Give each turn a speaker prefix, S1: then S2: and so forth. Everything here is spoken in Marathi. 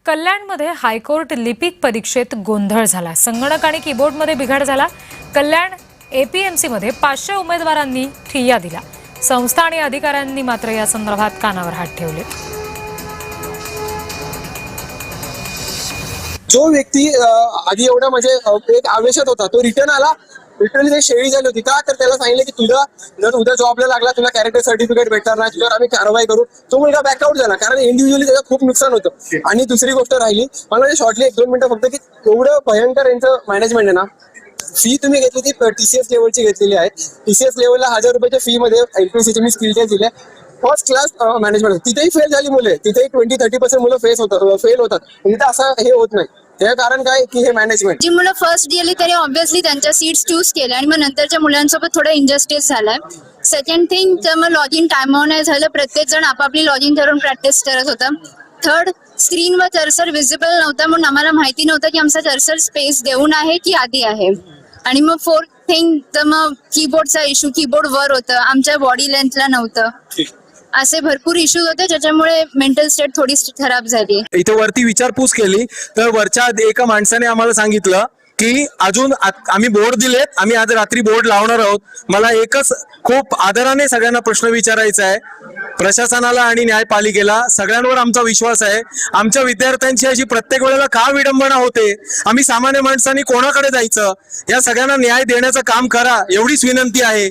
S1: कल्याणमध्ये हायकोर्ट लिपिक परीक्षेत गोंधळ झाला। संगणक आणि कीबोर्डमध्ये बिघाड झाला। कल्याण एपीएमसीमध्ये 500 उमेदवारांनी ठिय्या दिला। संस्था आणि अधिकाऱ्यांनी मात्र या संदर्भात कानावर हात ठेवले।
S2: जो व्यक्ती आधी एवढा म्हणजे एक आवेशात होता तो रिटर्न आला। लिटरली ते शेळी झाली होती का, तर त्याला सांगितलं की तुला जर उद्या जॉबला लागला तुला कॅरेक्टर सर्टिफिकेट भेटणार नाही, तुझ्यावर आम्ही कारवाई करू। तो मुलगा बॅकआउट झाला कारण इंडिव्हिज्युअली त्याचं खूप नुकसान होतं। आणि दुसरी गोष्ट राहिली, मला शॉर्टली 1-2 मिनिटं फक्त, की एवढं भयंकर यांचं मॅनेजमेंट आहे ना। फी तुम्ही घेतली ती टीसीएस लेवलची घेतलेली आहे। टीसीएस लेवलला 1000 रुपयाच्या फी मध्ये एलपीसीचे मी स्किल टेस्ट दिले। First class management. तिथेही फेल झाली मुले, तिथेही 20-30% मुलं फेल होतात। तिथे असं हे होत नाही। त्याचं कारण काय की हे मॅनेजमेंट।
S3: जी मुलं फर्स्ट गेली तरी ऑब्व्हियसली त्यांच्या सीट्स चूज केल्या आणि मग नंतरच्या मुलांसोबत थोडं इनजस्टिस झालाय। सेकंड थिंग तर मग लॉग इन टाइमवर नाही झालं, प्रत्येक जण आपापली लॉग इन करून प्रॅक्टिस करत होता। थर्ड, स्क्रीनवर कर्सर विजिबल नव्हता म्हणून आम्हाला माहिती नव्हतं की आमचा कर्सर स्पेस देऊन आहे की आधी आहे। आणि मग फोर्थ थिंग तर मग कीबोर्डचा इश्यू, कीबोर्ड वर होतं, आमच्या बॉडी लेंथला नव्हतं। असे भरपूर इश्यूज होते ज्याच्यामुळे मेंटल स्टेट थोडी खराब झाली।
S4: इथे वरती विचारपूस केली तर वरच्या एका माणसाने आम्हाला सांगितलं की अजून आम्ही बोर्ड दिलेत, आम्ही आज रात्री बोर्ड लावणार आहोत। मला एकच खूप आदराने सगळ्यांना प्रश्न विचारायचा आहे, प्रशासनाला आणि न्यायपालिकेला, सगळ्यांवर आमचा विश्वास आहे। आमच्या विद्यार्थ्यांची अशी प्रत्येक वेळेला का विडंबना होते? आम्ही सामान्य माणसांनी कोणाकडे जायचं? या सगळ्यांना न्याय देण्याचं काम करा, एवढीच विनंती आहे।